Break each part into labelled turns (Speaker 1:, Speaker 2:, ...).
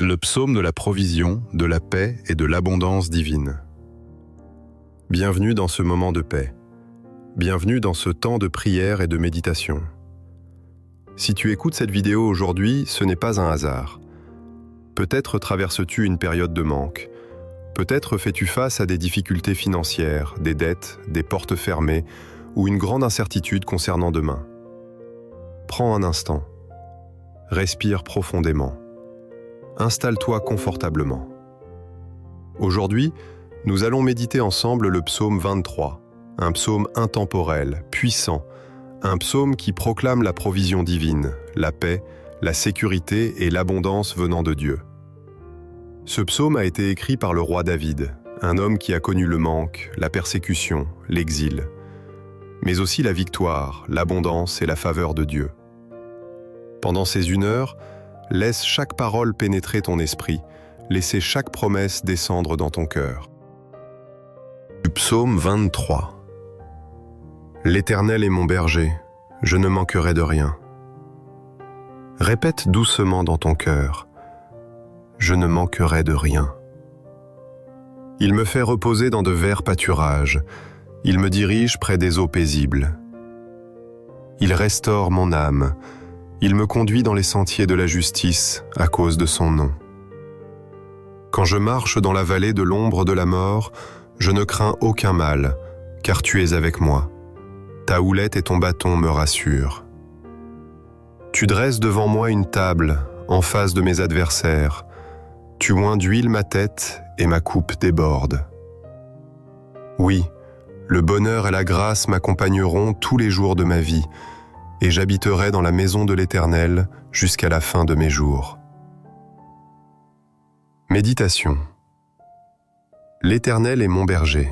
Speaker 1: Le psaume de la provision, de la paix et de l'abondance divine. Bienvenue dans ce moment de paix. Bienvenue dans ce temps de prière et de méditation. Si tu écoutes cette vidéo aujourd'hui, ce n'est pas un hasard. Peut-être traverses-tu une période de manque. Peut-être fais-tu face à des difficultés financières, des dettes, des portes fermées ou une grande incertitude concernant demain. Prends un instant. Respire profondément. Installe-toi confortablement. Aujourd'hui, nous allons méditer ensemble le psaume 23, un psaume intemporel, puissant, un psaume qui proclame la provision divine, la paix, la sécurité et l'abondance venant de Dieu. Ce psaume a été écrit par le roi David, un homme qui a connu le manque, la persécution, l'exil, mais aussi la victoire, l'abondance et la faveur de Dieu. Pendant ces 1 heure, laisse chaque parole pénétrer ton esprit, laissez chaque promesse descendre dans ton cœur. Du psaume 23. L'Éternel est mon berger, je ne manquerai de rien. Répète doucement dans ton cœur, je ne manquerai de rien. Il me fait reposer dans de verts pâturages, il me dirige près des eaux paisibles. Il restaure mon âme, il me conduit dans les sentiers de la justice à cause de son nom. Quand je marche dans la vallée de l'ombre de la mort, je ne crains aucun mal, car tu es avec moi. Ta houlette et ton bâton me rassurent. Tu dresses devant moi une table, en face de mes adversaires. Tu oins d'huile ma tête et ma coupe déborde. Oui, le bonheur et la grâce m'accompagneront tous les jours de ma vie, et j'habiterai dans la maison de l'Éternel jusqu'à la fin de mes jours. Méditation. L'Éternel est mon berger.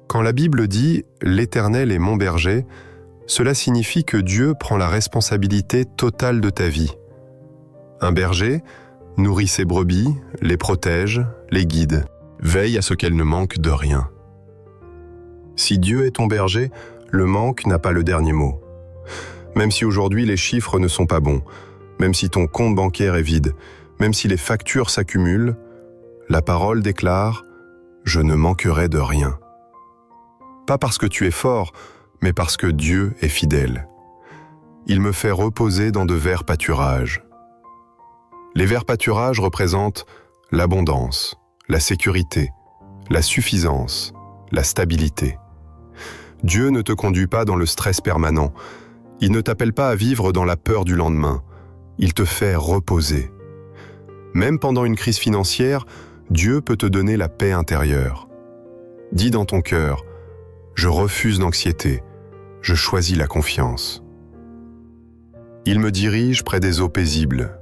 Speaker 1: Quand la Bible dit « L'Éternel est mon berger », cela signifie que Dieu prend la responsabilité totale de ta vie. Un berger nourrit ses brebis, les protège, les guide, veille à ce qu'elles ne manquent de rien. Si Dieu est ton berger, le manque n'a pas le dernier mot. Même si aujourd'hui les chiffres ne sont pas bons, même si ton compte bancaire est vide, même si les factures s'accumulent, la parole déclare « Je ne manquerai de rien ». Pas parce que tu es fort, mais parce que Dieu est fidèle. Il me fait reposer dans de verts pâturages. Les verts pâturages représentent l'abondance, la sécurité, la suffisance, la stabilité. Dieu ne te conduit pas dans le stress permanent. Il ne t'appelle pas à vivre dans la peur du lendemain. Il te fait reposer. Même pendant une crise financière, Dieu peut te donner la paix intérieure. Dis dans ton cœur, « Je refuse l'anxiété, je choisis la confiance. » Il me dirige près des eaux paisibles.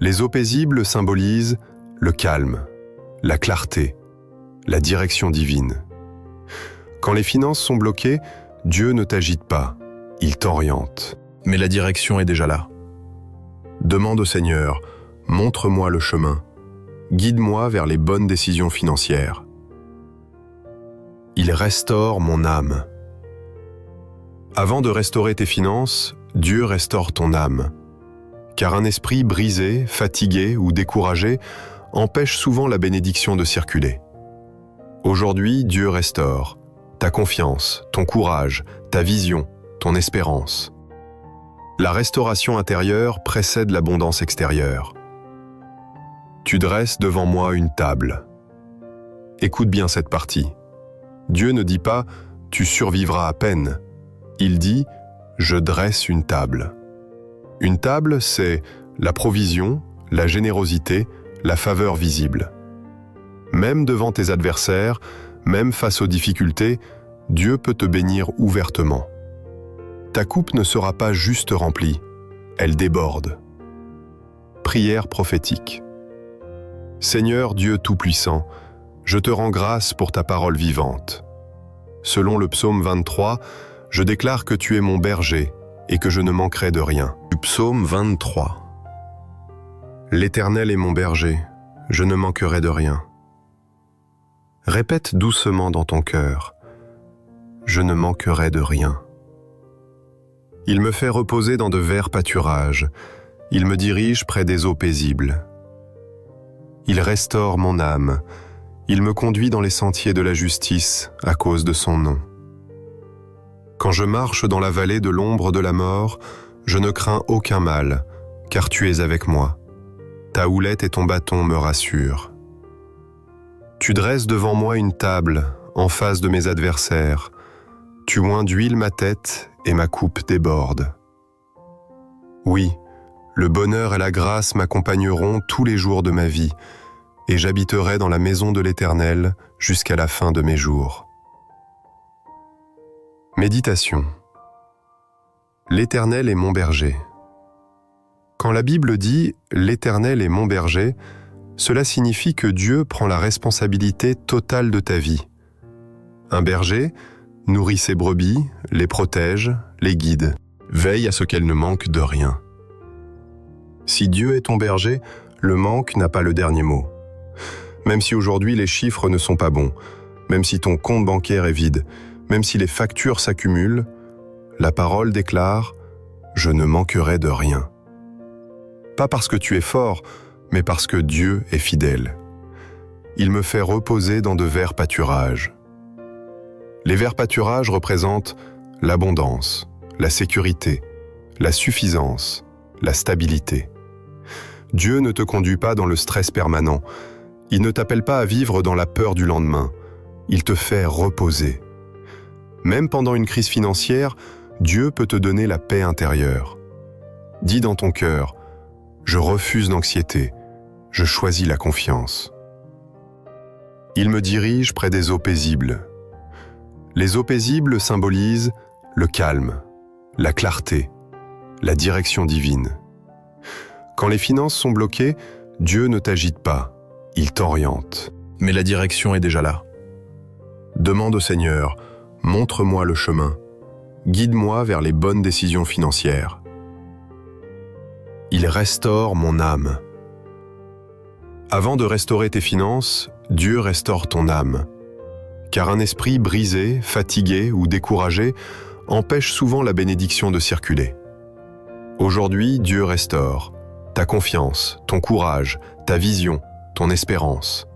Speaker 1: Les eaux paisibles symbolisent le calme, la clarté, la direction divine. Quand les finances sont bloquées, Dieu ne t'agite pas, il t'oriente. Mais la direction est déjà là. Demande au Seigneur, montre-moi le chemin, guide-moi vers les bonnes décisions financières. Il restaure mon âme. Avant de restaurer tes finances, Dieu restaure ton âme. Car un esprit brisé, fatigué ou découragé empêche souvent la bénédiction de circuler. Aujourd'hui, Dieu restaure ta confiance, ton courage, ta vision, ton espérance. La restauration intérieure précède l'abondance extérieure. Tu dresses devant moi une table. Écoute bien cette partie. Dieu ne dit pas « tu survivras à peine ». Il dit « je dresse une table ». Une table, c'est la provision, la générosité, la faveur visible. Même devant tes adversaires, même face aux difficultés, Dieu peut te bénir ouvertement. Ta coupe ne sera pas juste remplie, elle déborde. Prière prophétique. Seigneur Dieu Tout-Puissant, je te rends grâce pour ta parole vivante. Selon le psaume 23, je déclare que tu es mon berger et que je ne manquerai de rien. Du psaume 23. L'Éternel est mon berger, je ne manquerai de rien. Répète doucement dans ton cœur, je ne manquerai de rien. Il me fait reposer dans de verts pâturages. Il me dirige près des eaux paisibles. Il restaure mon âme. Il me conduit dans les sentiers de la justice à cause de son nom. Quand je marche dans la vallée de l'ombre de la mort, je ne crains aucun mal, car tu es avec moi. Ta houlette et ton bâton me rassurent. Tu dresses devant moi une table en face de mes adversaires. Tu oins d'huile ma tête et ma coupe déborde. Oui, le bonheur et la grâce m'accompagneront tous les jours de ma vie, et j'habiterai dans la maison de l'Éternel jusqu'à la fin de mes jours. Méditation. L'Éternel est mon berger. Quand la Bible dit « L'Éternel est mon berger », cela signifie que Dieu prend la responsabilité totale de ta vie. Un berger nourrit ses brebis, les protège, les guide, veille à ce qu'elles ne manquent de rien. Si Dieu est ton berger, le manque n'a pas le dernier mot. Même si aujourd'hui les chiffres ne sont pas bons, même si ton compte bancaire est vide, même si les factures s'accumulent, la parole déclare « Je ne manquerai de rien ». Pas parce que tu es fort, mais parce que Dieu est fidèle. Il me fait reposer dans de verts pâturages. Les verts pâturages représentent l'abondance, la sécurité, la suffisance, la stabilité. Dieu ne te conduit pas dans le stress permanent. Il ne t'appelle pas à vivre dans la peur du lendemain. Il te fait reposer. Même pendant une crise financière, Dieu peut te donner la paix intérieure. Dis dans ton cœur, « Je refuse l'anxiété, je choisis la confiance. » Il me dirige près des eaux paisibles. Les eaux paisibles symbolisent le calme, la clarté, la direction divine. Quand les finances sont bloquées, Dieu ne t'agite pas, il t'oriente. Mais la direction est déjà là. Demande au Seigneur, montre-moi le chemin, guide-moi vers les bonnes décisions financières. Il restaure mon âme. Avant de restaurer tes finances, Dieu restaure ton âme. Car un esprit brisé, fatigué ou découragé empêche souvent la bénédiction de circuler. Aujourd'hui, Dieu restaure ta confiance, ton courage, ta vision, ton espérance.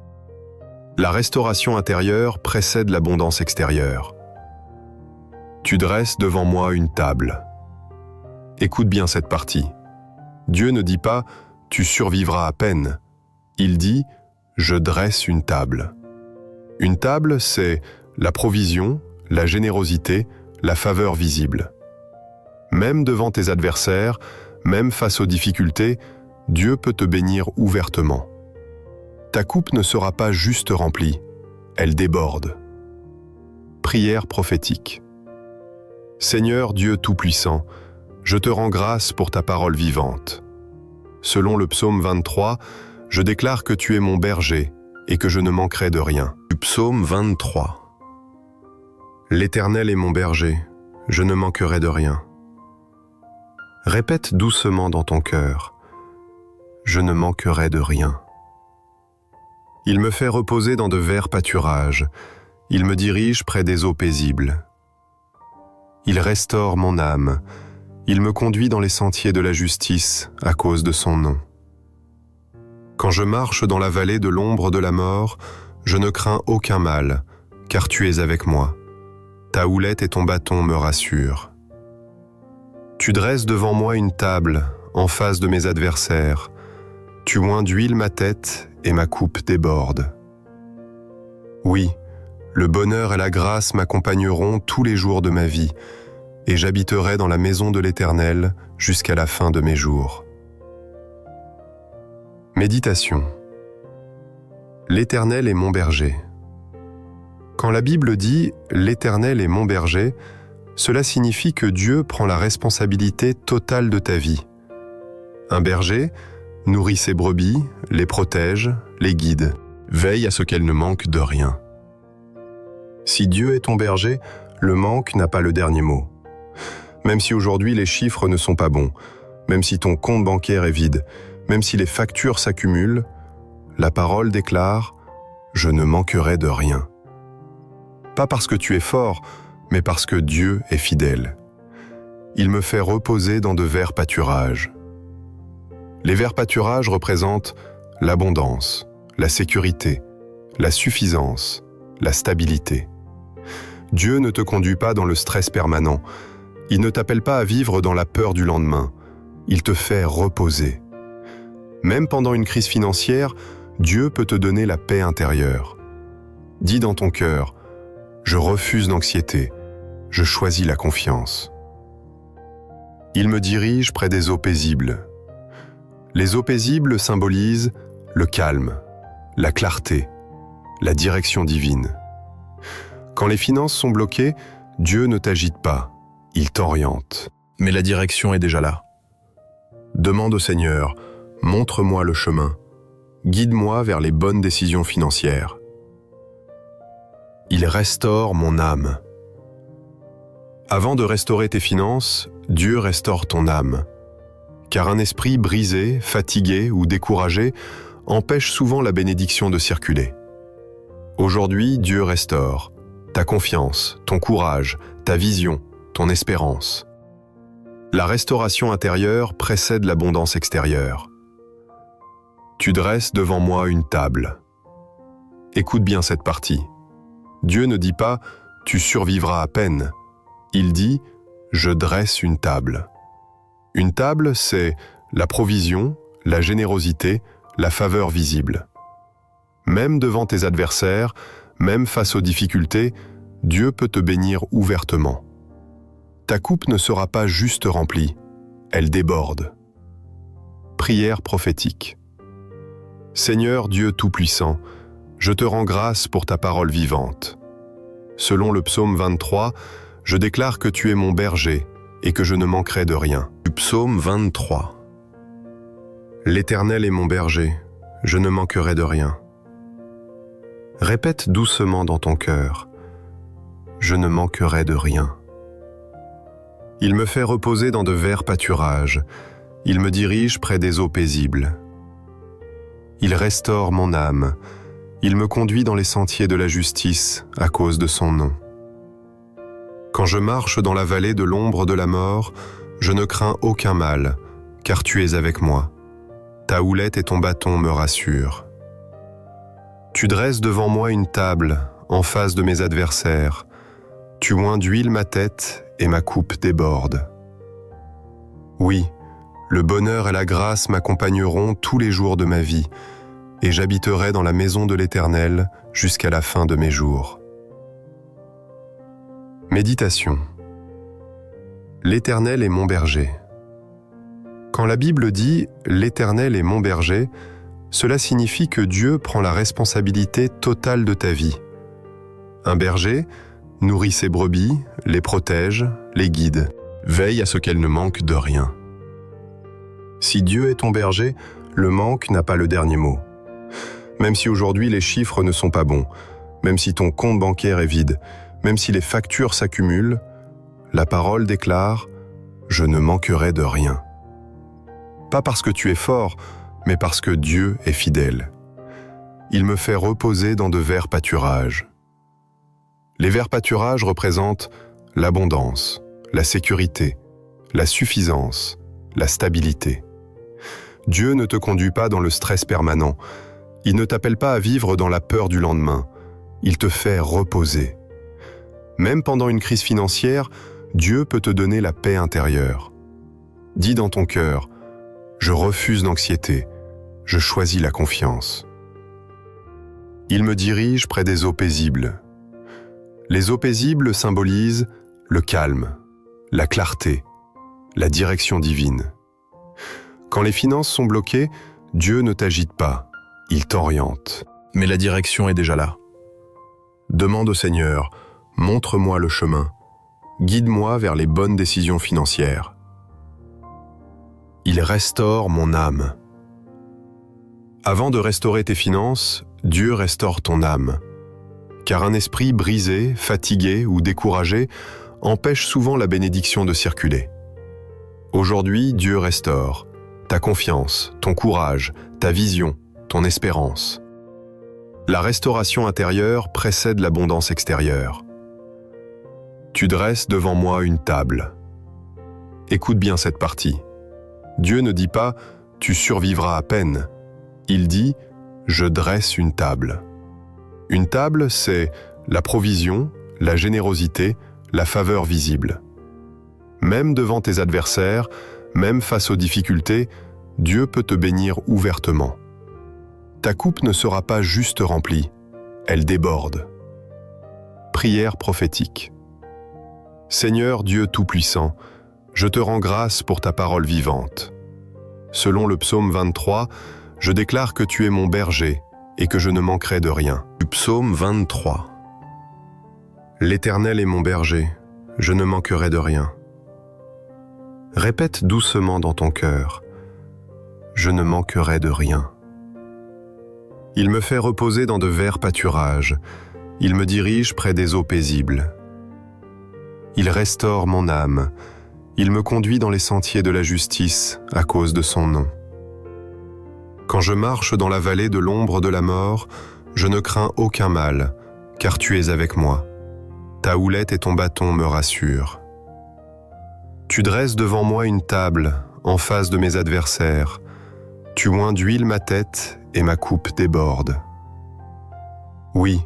Speaker 1: La restauration intérieure précède l'abondance extérieure. Tu dresses devant moi une table. Écoute bien cette partie. Dieu ne dit pas « tu survivras à peine ». Il dit « je dresse une table ». Une table, c'est la provision, la générosité, la faveur visible. Même devant tes adversaires, même face aux difficultés, Dieu peut te bénir ouvertement. Ta coupe ne sera pas juste remplie, elle déborde. Prière prophétique. Seigneur Dieu Tout-Puissant, je te rends grâce pour ta parole vivante. Selon le psaume 23, je déclare que tu es mon berger et que je ne manquerai de rien. Du psaume 23. L'Éternel est mon berger, je ne manquerai de rien. Répète doucement dans ton cœur, je ne manquerai de rien. Il me fait reposer dans de verts pâturages, il me dirige près des eaux paisibles. Il restaure mon âme, il me conduit dans les sentiers de la justice à cause de son nom. Quand je marche dans la vallée de l'ombre de la mort, je ne crains aucun mal, car tu es avec moi. Ta houlette et ton bâton me rassurent. Tu dresses devant moi une table en face de mes adversaires. Tu oins d'huile ma tête et ma coupe déborde. Oui, le bonheur et la grâce m'accompagneront tous les jours de ma vie, et j'habiterai dans la maison de l'Éternel jusqu'à la fin de mes jours. Méditation. L'Éternel est mon berger. Quand la Bible dit « L'Éternel est mon berger », cela signifie que Dieu prend la responsabilité totale de ta vie. Un berger nourrit ses brebis, les protège, les guide, veille à ce qu'elles ne manquent de rien. Si Dieu est ton berger, le manque n'a pas le dernier mot. Même si aujourd'hui les chiffres ne sont pas bons, même si ton compte bancaire est vide, même si les factures s'accumulent, la parole déclare « Je ne manquerai de rien ». Pas parce que tu es fort, mais parce que Dieu est fidèle. Il me fait reposer dans de verts pâturages. Les verts pâturages représentent l'abondance, la sécurité, la suffisance, la stabilité. Dieu ne te conduit pas dans le stress permanent. Il ne t'appelle pas à vivre dans la peur du lendemain. Il te fait reposer. Même pendant une crise financière, Dieu peut te donner la paix intérieure. Dis dans ton cœur, « Je refuse l'anxiété, je choisis la confiance. » Il me dirige près des eaux paisibles. Les eaux paisibles symbolisent le calme, la clarté, la direction divine. Quand les finances sont bloquées, Dieu ne t'agite pas, il t'oriente. Mais la direction est déjà là. Demande au Seigneur, montre-moi le chemin, guide-moi vers les bonnes décisions financières. Il restaure mon âme. Avant de restaurer tes finances, Dieu restaure ton âme. Car un esprit brisé, fatigué ou découragé empêche souvent la bénédiction de circuler. Aujourd'hui, Dieu restaure ta confiance, ton courage, ta vision, ton espérance. La restauration intérieure précède l'abondance extérieure. Tu dresses devant moi une table. Écoute bien cette partie. Dieu ne dit pas « tu survivras à peine ». Il dit « je dresse une table ». Une table, c'est la provision, la générosité, la faveur visible. Même devant tes adversaires, même face aux difficultés, Dieu peut te bénir ouvertement. Ta coupe ne sera pas juste remplie, elle déborde. Prière prophétique. Seigneur Dieu Tout-Puissant, je te rends grâce pour ta parole vivante. Selon le psaume 23, je déclare que tu es mon berger et que je ne manquerai de rien. Du psaume 23. L'Éternel est mon berger, je ne manquerai de rien. Répète doucement dans ton cœur, je ne manquerai de rien. Il me fait reposer dans de verts pâturages, il me dirige près des eaux paisibles. Il restaure mon âme, il me conduit dans les sentiers de la justice à cause de son nom. Quand je marche dans la vallée de l'ombre de la mort, je ne crains aucun mal, car tu es avec moi. Ta houlette et ton bâton me rassurent. Tu dresses devant moi une table, en face de mes adversaires. Tu oins d'huile ma tête et ma coupe déborde. Oui, le bonheur et la grâce m'accompagneront tous les jours de ma vie, et j'habiterai dans la maison de l'Éternel jusqu'à la fin de mes jours. Méditation. L'Éternel est mon berger. Quand la Bible dit « L'Éternel est mon berger », cela signifie que Dieu prend la responsabilité totale de ta vie. Un berger nourrit ses brebis, les protège, les guide, veille à ce qu'elles ne manquent de rien. Si Dieu est ton berger, le manque n'a pas le dernier mot. Même si aujourd'hui les chiffres ne sont pas bons, même si ton compte bancaire est vide, même si les factures s'accumulent, la parole déclare « Je ne manquerai de rien ». Pas parce que tu es fort, mais parce que Dieu est fidèle. Il me fait reposer dans de verts pâturages. Les verts pâturages représentent l'abondance, la sécurité, la suffisance, la stabilité. Dieu ne te conduit pas dans le stress permanent. Il ne t'appelle pas à vivre dans la peur du lendemain. Il te fait reposer. Même pendant une crise financière, Dieu peut te donner la paix intérieure. Dis dans ton cœur, « Je refuse l'anxiété, je choisis la confiance. » Il me dirige près des eaux paisibles. Les eaux paisibles symbolisent le calme, la clarté, la direction divine. Quand les finances sont bloquées, Dieu ne t'agite pas, il t'oriente. Mais la direction est déjà là. Demande au Seigneur, montre-moi le chemin, guide-moi vers les bonnes décisions financières. Il restaure mon âme. Avant de restaurer tes finances, Dieu restaure ton âme. Car un esprit brisé, fatigué ou découragé empêche souvent la bénédiction de circuler. Aujourd'hui, Dieu restaure ta confiance, ton courage, ta vision, ton espérance. La restauration intérieure précède l'abondance extérieure. Tu dresses devant moi une table. Écoute bien cette partie. Dieu ne dit pas tu survivras à peine. Il dit, je dresse une table. Une table, c'est la provision, la générosité, la faveur visible. Même devant tes adversaires, même face aux difficultés, Dieu peut te bénir ouvertement. Ta coupe ne sera pas juste remplie, elle déborde. Prière prophétique. Seigneur Dieu Tout-Puissant, je te rends grâce pour ta parole vivante. Selon le psaume 23, je déclare que tu es mon berger et que je ne manquerai de rien. Du psaume 23. L'Éternel est mon berger, je ne manquerai de rien. Répète doucement dans ton cœur, je ne manquerai de rien. Il me fait reposer dans de verts pâturages, il me dirige près des eaux paisibles. Il restaure mon âme, il me conduit dans les sentiers de la justice à cause de son nom. Quand je marche dans la vallée de l'ombre de la mort, je ne crains aucun mal, car tu es avec moi. Ta houlette et ton bâton me rassurent. Tu dresses devant moi une table en face de mes adversaires. Tu oins d'huile ma tête et ma coupe déborde. Oui,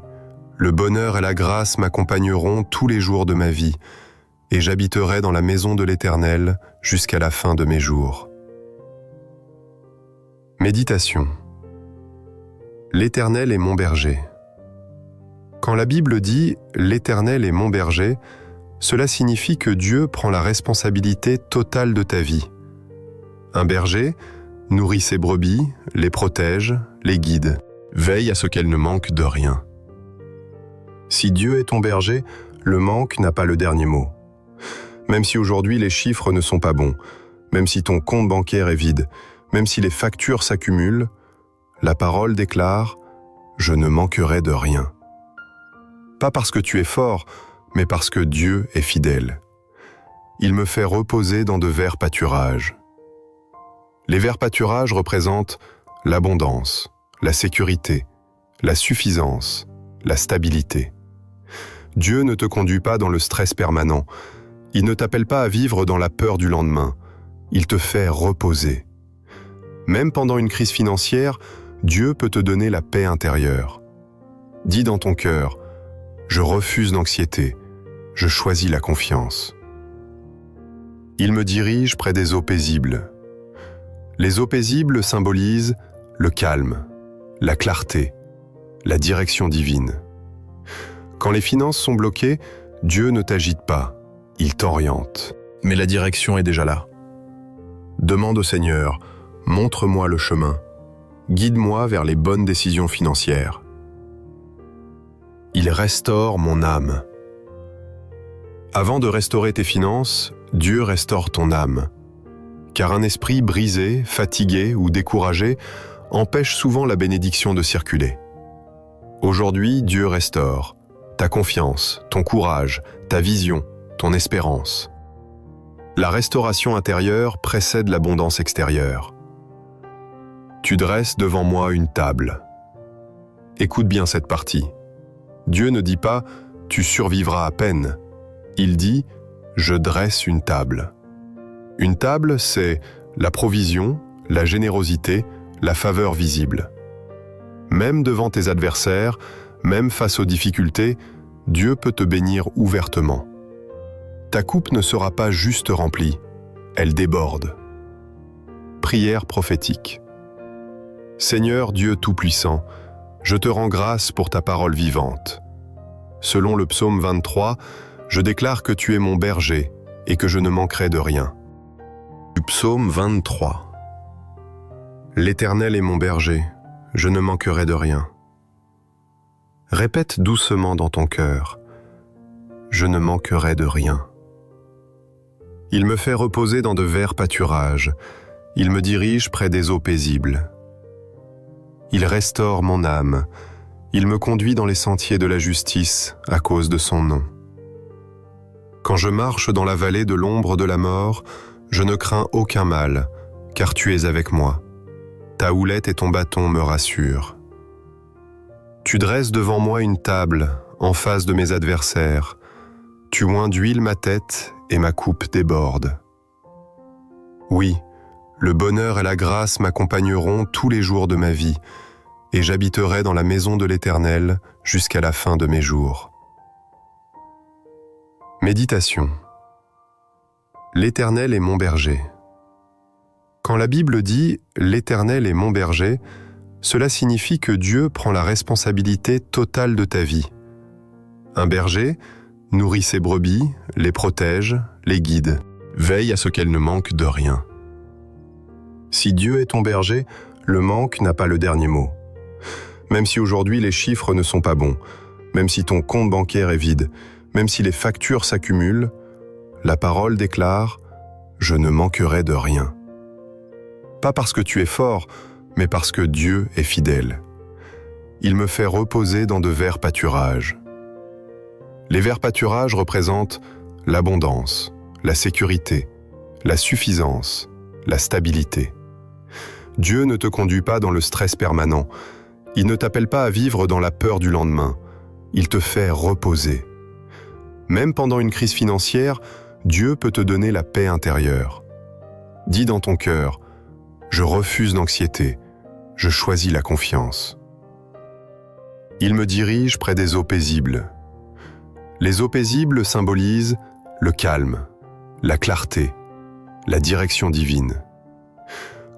Speaker 1: le bonheur et la grâce m'accompagneront tous les jours de ma vie, et j'habiterai dans la maison de l'Éternel jusqu'à la fin de mes jours. Méditation. L'Éternel est mon berger. Quand la Bible dit « L'Éternel est mon berger », cela signifie que Dieu prend la responsabilité totale de ta vie. Un berger nourrit ses brebis, les protège, les guide, veille à ce qu'elles ne manquent de rien. Si Dieu est ton berger, le manque n'a pas le dernier mot. Même si aujourd'hui les chiffres ne sont pas bons, même si ton compte bancaire est vide, même si les factures s'accumulent, la parole déclare « Je ne manquerai de rien ». Pas parce que tu es fort, mais parce que Dieu est fidèle. Il me fait reposer dans de verts pâturages. Les verts pâturages représentent l'abondance, la sécurité, la suffisance, la stabilité. Dieu ne te conduit pas dans le stress permanent. Il ne t'appelle pas à vivre dans la peur du lendemain. Il te fait reposer. Même pendant une crise financière, Dieu peut te donner la paix intérieure. Dis dans ton cœur, je refuse l'anxiété, je choisis la confiance. Il me dirige près des eaux paisibles. Les eaux paisibles symbolisent le calme, la clarté, la direction divine. Quand les finances sont bloquées, Dieu ne t'agite pas, il t'oriente. Mais la direction est déjà là. Demande au Seigneur, montre-moi le chemin, guide-moi vers les bonnes décisions financières. Il restaure mon âme. Avant de restaurer tes finances, Dieu restaure ton âme. Car un esprit brisé, fatigué ou découragé empêche souvent la bénédiction de circuler. Aujourd'hui, Dieu restaure ta confiance, ton courage, ta vision, ton espérance. La restauration intérieure précède l'abondance extérieure. Tu dresses devant moi une table. Écoute bien cette partie. Dieu ne dit pas « tu survivras à peine ». Il dit « je dresse une table ». Une table, c'est la provision, la générosité, la faveur visible. Même devant tes adversaires, même face aux difficultés, Dieu peut te bénir ouvertement. Ta coupe ne sera pas juste remplie, elle déborde. Prière prophétique. Seigneur Dieu Tout-Puissant, je te rends grâce pour ta parole vivante. Selon le psaume 23, je déclare que tu es mon berger et que je ne manquerai de rien. Du psaume 23. L'Éternel est mon berger, je ne manquerai de rien. Répète doucement dans ton cœur, je ne manquerai de rien. Il me fait reposer dans de verts pâturages, il me dirige près des eaux paisibles. Il restaure mon âme, il me conduit dans les sentiers de la justice à cause de son nom. Quand je marche dans la vallée de l'ombre de la mort, je ne crains aucun mal, car tu es avec moi. Ta houlette et ton bâton me rassurent. Tu dresses devant moi une table en face de mes adversaires. Tu oins d'huile ma tête et ma coupe déborde. Oui, Le bonheur et la grâce m'accompagneront tous les jours de ma vie, et j'habiterai dans la maison de l'Éternel jusqu'à la fin de mes jours. Méditation. L'Éternel est mon berger. Quand la Bible dit « L'Éternel est mon berger », cela signifie que Dieu prend la responsabilité totale de ta vie. Un berger nourrit ses brebis, les protège, les guide, veille à ce qu'elles ne manquent de rien. Si Dieu est ton berger, le manque n'a pas le dernier mot. Même si aujourd'hui les chiffres ne sont pas bons, même si ton compte bancaire est vide, même si les factures s'accumulent, la parole déclare « Je ne manquerai de rien ». Pas parce que tu es fort, mais parce que Dieu est fidèle. Il me fait reposer dans de verts pâturages. Les verts pâturages représentent l'abondance, la sécurité, la suffisance, la stabilité. Dieu ne te conduit pas dans le stress permanent. Il ne t'appelle pas à vivre dans la peur du lendemain. Il te fait reposer. Même pendant une crise financière, Dieu peut te donner la paix intérieure. Dis dans ton cœur, « Je refuse l'anxiété, je choisis la confiance. » Il me dirige près des eaux paisibles. Les eaux paisibles symbolisent le calme, la clarté, la direction divine.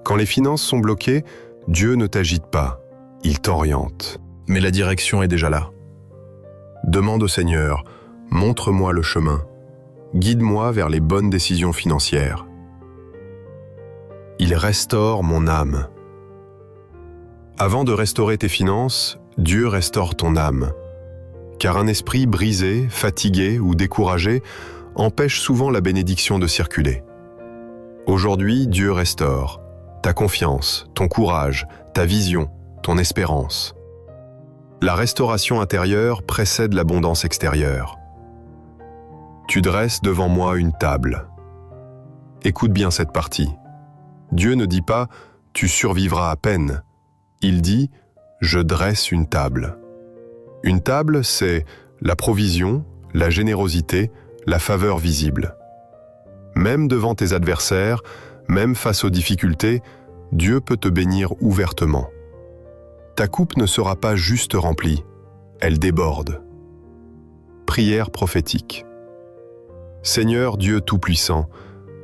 Speaker 1: Quand les finances sont bloquées, Dieu ne t'agite pas, il t'oriente. Mais la direction est déjà là. Demande au Seigneur, montre-moi le chemin, guide-moi vers les bonnes décisions financières. Il restaure mon âme. Avant de restaurer tes finances, Dieu restaure ton âme. Car un esprit brisé, fatigué ou découragé empêche souvent la bénédiction de circuler. Aujourd'hui, Dieu restaure ta confiance, ton courage, ta vision, ton espérance. La restauration intérieure précède l'abondance extérieure. Tu dresses devant moi une table. Écoute bien cette partie. Dieu ne dit pas « tu survivras à peine ». Il dit « je dresse une table ». Une table, c'est la provision, la générosité, la faveur visible. Même devant tes adversaires, même face aux difficultés, Dieu peut te bénir ouvertement. Ta coupe ne sera pas juste remplie, elle déborde. Prière prophétique. Seigneur Dieu Tout-Puissant,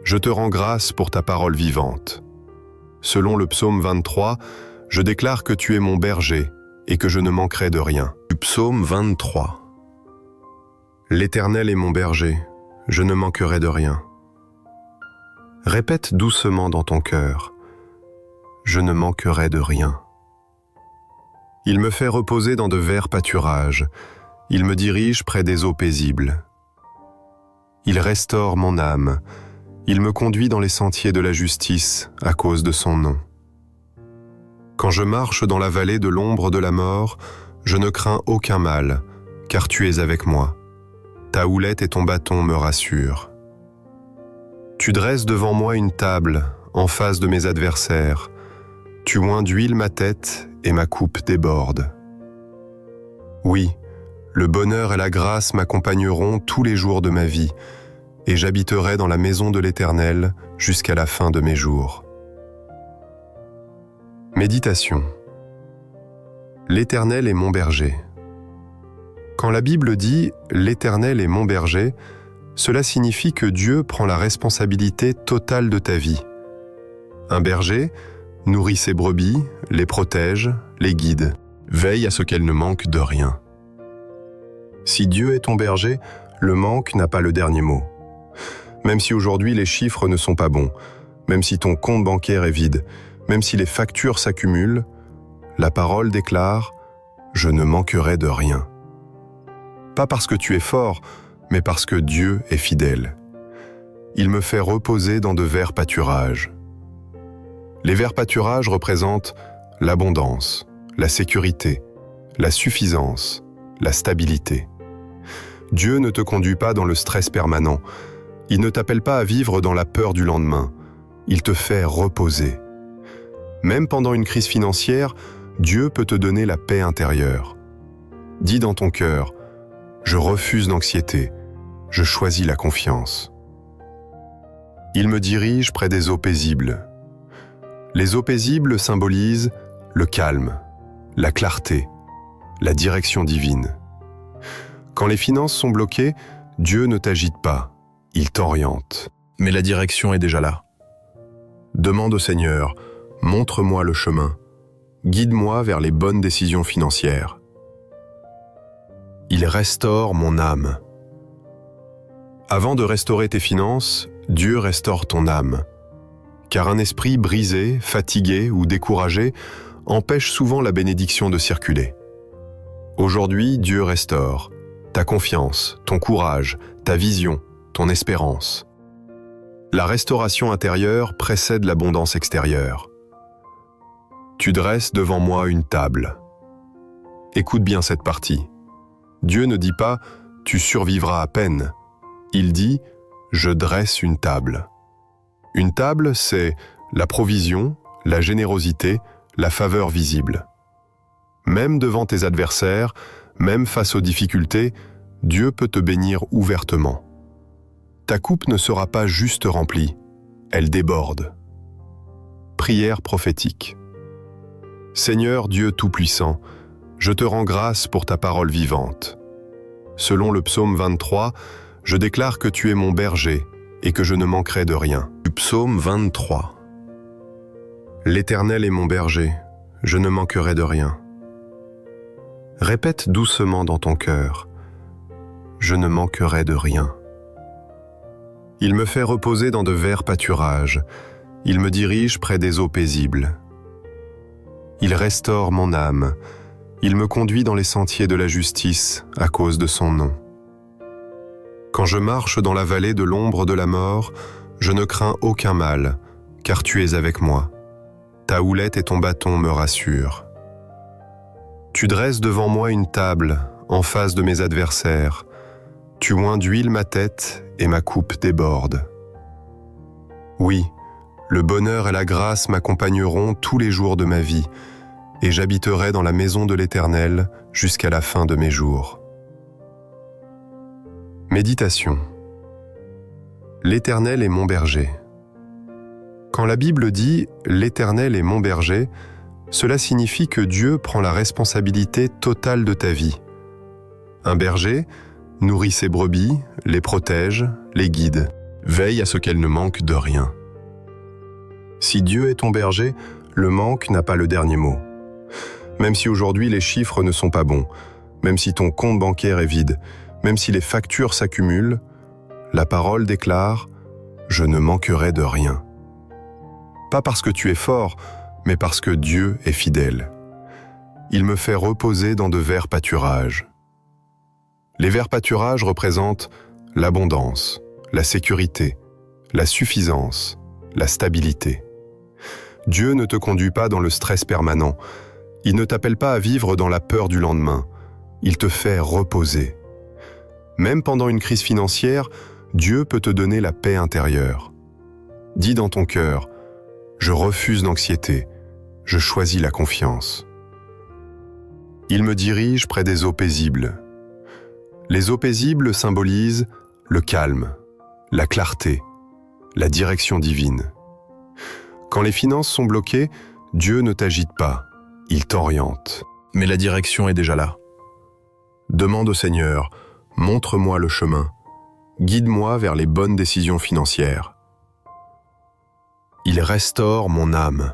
Speaker 1: je te rends grâce pour ta parole vivante. Selon le psaume 23, je déclare que tu es mon berger et que je ne manquerai de rien. Du psaume 23. L'Éternel est mon berger, je ne manquerai de rien. Répète doucement dans ton cœur, je ne manquerai de rien. Il me fait reposer dans de verts pâturages, il me dirige près des eaux paisibles. Il restaure mon âme, il me conduit dans les sentiers de la justice à cause de son nom. Quand je marche dans la vallée de l'ombre de la mort, je ne crains aucun mal, car tu es avec moi. Ta houlette et ton bâton me rassurent. Tu dresses devant moi une table, en face de mes adversaires. Tu oins d'huile ma tête et ma coupe déborde. Oui, le bonheur et la grâce m'accompagneront tous les jours de ma vie, et j'habiterai dans la maison de l'Éternel jusqu'à la fin de mes jours. Méditation. L'Éternel est mon berger. Quand la Bible dit « L'Éternel est mon berger », cela signifie que Dieu prend la responsabilité totale de ta vie. Un berger nourrit ses brebis, les protège, les guide, veille à ce qu'elles ne manquent de rien. Si Dieu est ton berger, le manque n'a pas le dernier mot. Même si aujourd'hui les chiffres ne sont pas bons, même si ton compte bancaire est vide, même si les factures s'accumulent, la parole déclare « Je ne manquerai de rien ». Pas parce que tu es fort, mais parce que Dieu est fidèle. Il me fait reposer dans de verts pâturages. Les verts pâturages représentent l'abondance, la sécurité, la suffisance, la stabilité. Dieu ne te conduit pas dans le stress permanent. Il ne t'appelle pas à vivre dans la peur du lendemain. Il te fait reposer. Même pendant une crise financière, Dieu peut te donner la paix intérieure. Dis dans ton cœur, « Je refuse l'anxiété, je choisis la confiance. » Il me dirige près des eaux paisibles. Les eaux paisibles symbolisent le calme, la clarté, la direction divine. Quand les finances sont bloquées, Dieu ne t'agite pas, il t'oriente. Mais la direction est déjà là. Demande au Seigneur, montre-moi le chemin, guide-moi vers les bonnes décisions financières. Il restaure mon âme. Avant de restaurer tes finances, Dieu restaure ton âme. Car un esprit brisé, fatigué ou découragé empêche souvent la bénédiction de circuler. Aujourd'hui, Dieu restaure ta confiance, ton courage, ta vision, ton espérance. La restauration intérieure précède l'abondance extérieure. Tu dresses devant moi une table. Écoute bien cette partie. Dieu ne dit pas « tu survivras à peine ». Il dit « je dresse une table ». Une table, c'est la provision, la générosité, la faveur visible. Même devant tes adversaires, même face aux difficultés, Dieu peut te bénir ouvertement. Ta coupe ne sera pas juste remplie, elle déborde. Prière prophétique. Seigneur Dieu Tout-Puissant, je te rends grâce pour ta parole vivante. Selon le psaume 23, je déclare que tu es mon berger et que je ne manquerai de rien. Du psaume 23. L'Éternel est mon berger, je ne manquerai de rien. Répète doucement dans ton cœur, je ne manquerai de rien. Il me fait reposer dans de verts pâturages, il me dirige près des eaux paisibles. Il restaure mon âme, il me conduit dans les sentiers de la justice à cause de son nom. Quand je marche dans la vallée de l'ombre de la mort, je ne crains aucun mal, car tu es avec moi. Ta houlette et ton bâton me rassurent. Tu dresses devant moi une table, en face de mes adversaires. Tu oins d'huile ma tête et ma coupe déborde. Oui, le bonheur et la grâce m'accompagneront tous les jours de ma vie, et j'habiterai dans la maison de l'Éternel jusqu'à la fin de mes jours. Méditation. L'Éternel est mon berger. Quand la Bible dit « L'Éternel est mon berger », cela signifie que Dieu prend la responsabilité totale de ta vie. Un berger nourrit ses brebis, les protège, les guide, veille à ce qu'elles ne manquent de rien. Si Dieu est ton berger, le manque n'a pas le dernier mot. Même si aujourd'hui les chiffres ne sont pas bons, même si ton compte bancaire est vide, même si les factures s'accumulent, la parole déclare « Je ne manquerai de rien ». Pas parce que tu es fort, mais parce que Dieu est fidèle. Il me fait reposer dans de verts pâturages. Les verts pâturages représentent l'abondance, la sécurité, la suffisance, la stabilité. Dieu ne te conduit pas dans le stress permanent. Il ne t'appelle pas à vivre dans la peur du lendemain. Il te fait reposer. Même pendant une crise financière, Dieu peut te donner la paix intérieure. Dis dans ton cœur, « Je refuse l'anxiété, je choisis la confiance. » Il me dirige près des eaux paisibles. Les eaux paisibles symbolisent le calme, la clarté, la direction divine. Quand les finances sont bloquées, Dieu ne t'agite pas, il t'oriente. Mais la direction est déjà là. Demande au Seigneur, montre-moi le chemin, guide-moi vers les bonnes décisions financières. Il restaure mon âme.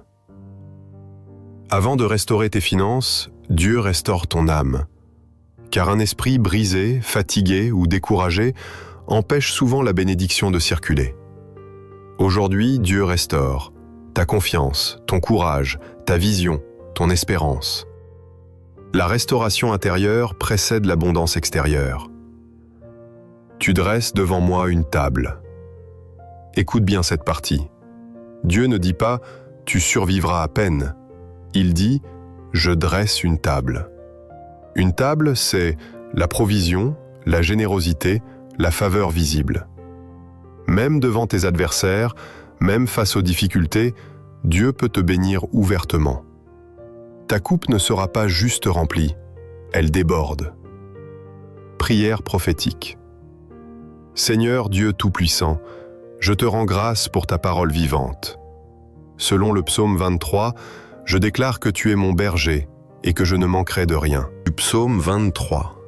Speaker 1: Avant de restaurer tes finances, Dieu restaure ton âme. Car un esprit brisé, fatigué ou découragé empêche souvent la bénédiction de circuler. Aujourd'hui, Dieu restaure ta confiance, ton courage, ta vision, ton espérance. La restauration intérieure précède l'abondance extérieure. Tu dresses devant moi une table. Écoute bien cette partie. Dieu ne dit pas « tu survivras à peine ». Il dit « je dresse une table ». Une table, c'est la provision, la générosité, la faveur visible. Même devant tes adversaires, même face aux difficultés, Dieu peut te bénir ouvertement. Ta coupe ne sera pas juste remplie, elle déborde. Prière prophétique. Seigneur Dieu Tout-Puissant, je te rends grâce pour ta parole vivante. Selon le psaume 23, je déclare que tu es mon berger et que je ne manquerai de rien. Du psaume 23.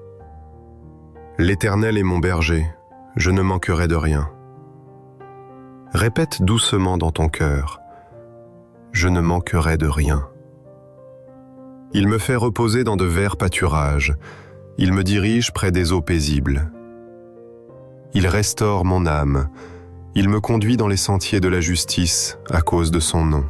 Speaker 1: L'Éternel est mon berger, je ne manquerai de rien. Répète doucement dans ton cœur, je ne manquerai de rien. Il me fait reposer dans de verts pâturages, il me dirige près des eaux paisibles. Il restaure mon âme, il me conduit dans les sentiers de la justice à cause de son nom.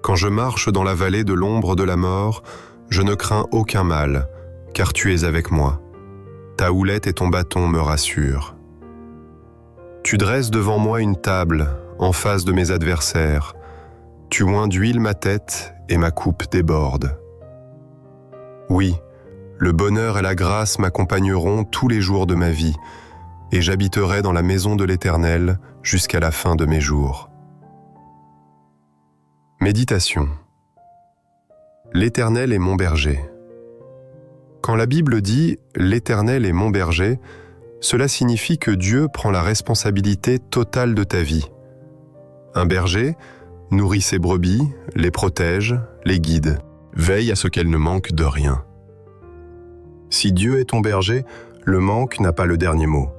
Speaker 1: Quand je marche dans la vallée de l'ombre de la mort, je ne crains aucun mal, car tu es avec moi. Ta houlette et ton bâton me rassurent. Tu dresses devant moi une table en face de mes adversaires. Tu oins d'huile ma tête et ma coupe déborde. Oui, le bonheur et la grâce m'accompagneront tous les jours de ma vie, et j'habiterai dans la maison de l'Éternel jusqu'à la fin de mes jours. Méditation. L'Éternel est mon berger. Quand la Bible dit « L'Éternel est mon berger », cela signifie que Dieu prend la responsabilité totale de ta vie. Un berger nourrit ses brebis, les protège, les guide, veille à ce qu'elles ne manquent de rien. Si Dieu est ton berger, le manque n'a pas le dernier mot.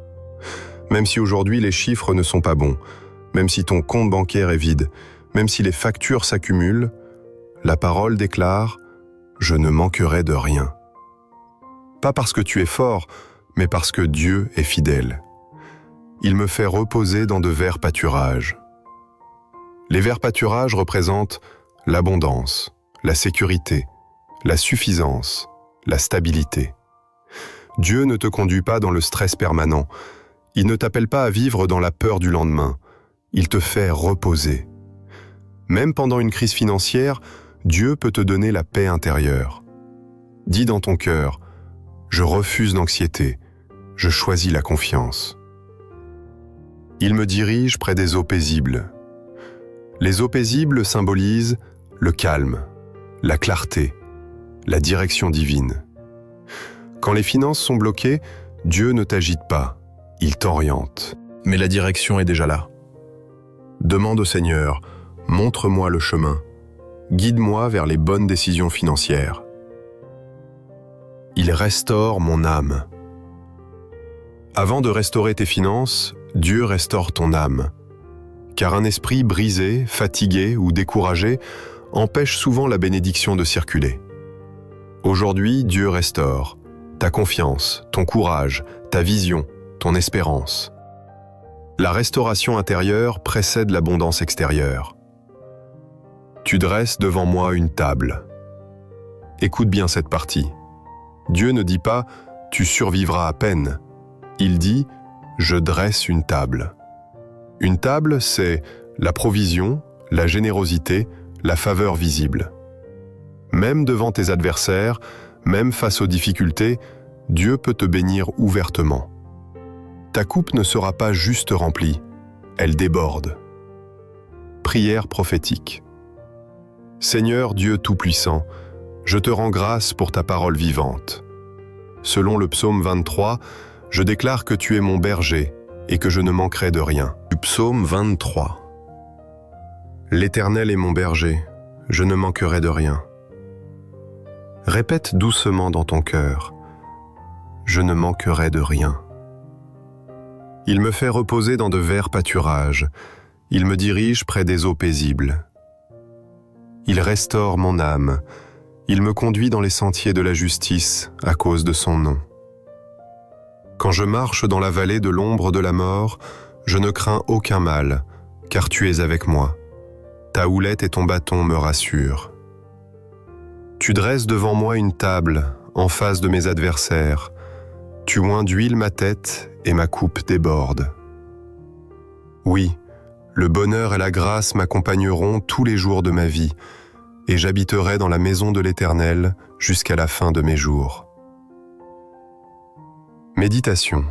Speaker 1: Même si aujourd'hui les chiffres ne sont pas bons, même si ton compte bancaire est vide, même si les factures s'accumulent, la parole déclare « Je ne manquerai de rien ». Pas parce que tu es fort, mais parce que Dieu est fidèle. Il me fait reposer dans de verts pâturages. Les verts pâturages représentent l'abondance, la sécurité, la suffisance, la stabilité. Dieu ne te conduit pas dans le stress permanent. Il ne t'appelle pas à vivre dans la peur du lendemain. Il te fait reposer. Même pendant une crise financière, Dieu peut te donner la paix intérieure. Dis dans ton cœur, je refuse l'anxiété, je choisis la confiance. Il me dirige près des eaux paisibles. Les eaux paisibles symbolisent le calme, la clarté, la direction divine. Quand les finances sont bloquées, Dieu ne t'agite pas, il t'oriente. Mais la direction est déjà là. Demande au Seigneur, montre-moi le chemin, guide-moi vers les bonnes décisions financières. Il restaure mon âme. Avant de restaurer tes finances, Dieu restaure ton âme. Car un esprit brisé, fatigué ou découragé empêche souvent la bénédiction de circuler. Aujourd'hui, Dieu restaure ta confiance, ton courage, ta vision, ton espérance. La restauration intérieure précède l'abondance extérieure. Tu dresses devant moi une table. Écoute bien cette partie. Dieu ne dit pas « tu survivras à peine ». Il dit « je dresse une table ». Une table, c'est la provision, la générosité, la faveur visible. Même devant tes adversaires, même face aux difficultés, Dieu peut te bénir ouvertement. Ta coupe ne sera pas juste remplie, elle déborde. Prière prophétique. Seigneur Dieu Tout-Puissant, je te rends grâce pour ta parole vivante. Selon le psaume 23, je déclare que tu es mon berger et que je ne manquerai de rien. Du psaume 23. L'Éternel est mon berger, je ne manquerai de rien. Répète doucement dans ton cœur, je ne manquerai de rien. Il me fait reposer dans de verts pâturages, il me dirige près des eaux paisibles. Il restaure mon âme, il me conduit dans les sentiers de la justice à cause de son nom. Quand je marche dans la vallée de l'ombre de la mort, je ne crains aucun mal, car tu es avec moi. Ta houlette et ton bâton me rassurent. Tu dresses devant moi une table en face de mes adversaires. Tu oins d'huile ma tête et ma coupe déborde. Oui, le bonheur et la grâce m'accompagneront tous les jours de ma vie, et j'habiterai dans la maison de l'Éternel jusqu'à la fin de mes jours. Méditation.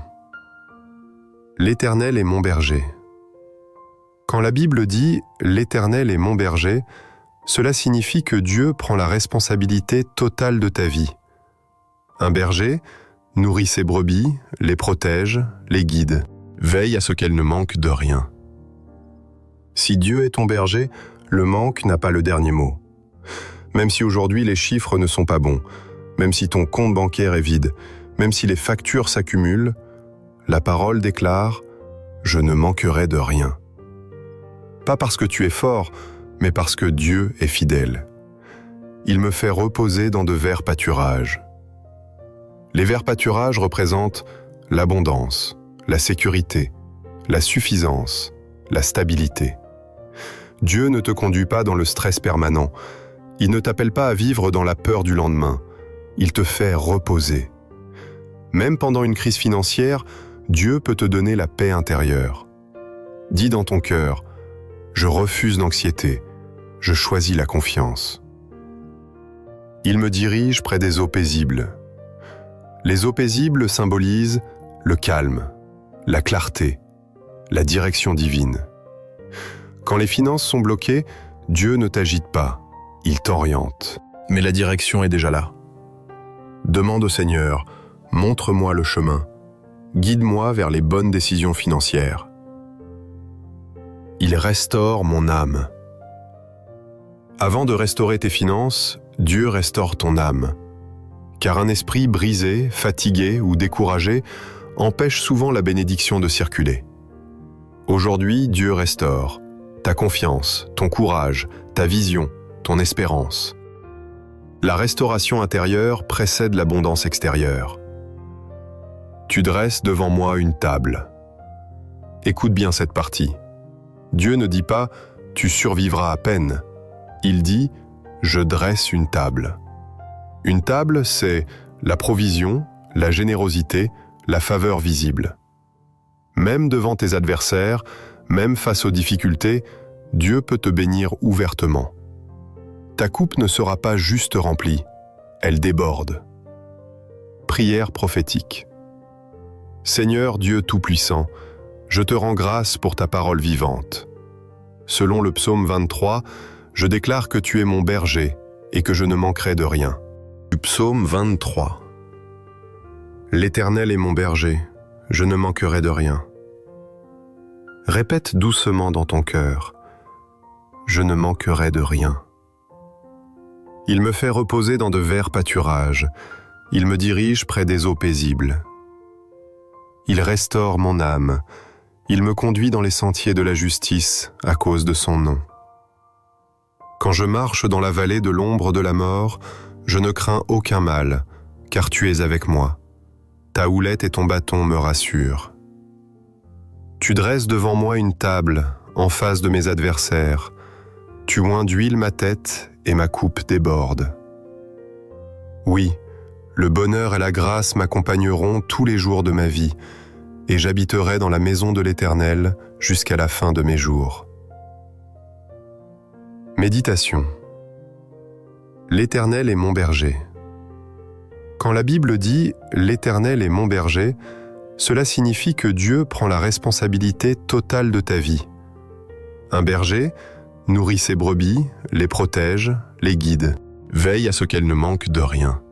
Speaker 1: L'Éternel est mon berger. Quand la Bible dit « L'Éternel est mon berger », cela signifie que Dieu prend la responsabilité totale de ta vie. Un berger nourrit ses brebis, les protège, les guide, veille à ce qu'elles ne manquent de rien. Si Dieu est ton berger, le manque n'a pas le dernier mot. Même si aujourd'hui les chiffres ne sont pas bons, même si ton compte bancaire est vide, même si les factures s'accumulent, la parole déclare « Je ne manquerai de rien ». Pas parce que tu es fort, mais parce que Dieu est fidèle. Il me fait reposer dans de verts pâturages. Les verts pâturages représentent l'abondance, la sécurité, la suffisance, la stabilité. Dieu ne te conduit pas dans le stress permanent. Il ne t'appelle pas à vivre dans la peur du lendemain. Il te fait reposer. Même pendant une crise financière, Dieu peut te donner la paix intérieure. Dis dans ton cœur, « Je refuse l'anxiété, je choisis la confiance ». Il me dirige près des eaux paisibles. Les eaux paisibles symbolisent le calme, la clarté, la direction divine. Quand les finances sont bloquées, Dieu ne t'agite pas, il t'oriente. Mais la direction est déjà là. Demande au Seigneur, montre-moi le chemin, guide-moi vers les bonnes décisions financières. Il restaure mon âme. Avant de restaurer tes finances, Dieu restaure ton âme. Car un esprit brisé, fatigué ou découragé empêche souvent la bénédiction de circuler. Aujourd'hui, Dieu restaure ta confiance, ton courage, ta vision, ton espérance. La restauration intérieure précède l'abondance extérieure. Tu dresses devant moi une table. Écoute bien cette partie. Dieu ne dit pas « tu survivras à peine ». Il dit « je dresse une table ». Une table, c'est la provision, la générosité, la faveur visible. Même devant tes adversaires, même face aux difficultés, Dieu peut te bénir ouvertement. Ta coupe ne sera pas juste remplie, elle déborde. Prière prophétique. Seigneur Dieu Tout-Puissant, je te rends grâce pour ta parole vivante. Selon le psaume 23, je déclare que tu es mon berger et que je ne manquerai de rien. Du psaume 23. L'Éternel est mon berger, je ne manquerai de rien. Répète doucement dans ton cœur, je ne manquerai de rien. Il me fait reposer dans de verts pâturages, il me dirige près des eaux paisibles. Il restaure mon âme, il me conduit dans les sentiers de la justice à cause de son nom. Quand je marche dans la vallée de l'ombre de la mort, je ne crains aucun mal, car tu es avec moi. Ta houlette et ton bâton me rassurent. Tu dresses devant moi une table, en face de mes adversaires. Tu oins d'huile ma tête et ma coupe déborde. Oui, le bonheur et la grâce m'accompagneront tous les jours de ma vie, et j'habiterai dans la maison de l'Éternel jusqu'à la fin de mes jours. Méditation. L'Éternel est mon berger. Quand la Bible dit « L'Éternel est mon berger », cela signifie que Dieu prend la responsabilité totale de ta vie. Un berger nourrit ses brebis, les protège, les guide, veille à ce qu'elles ne manquent de rien.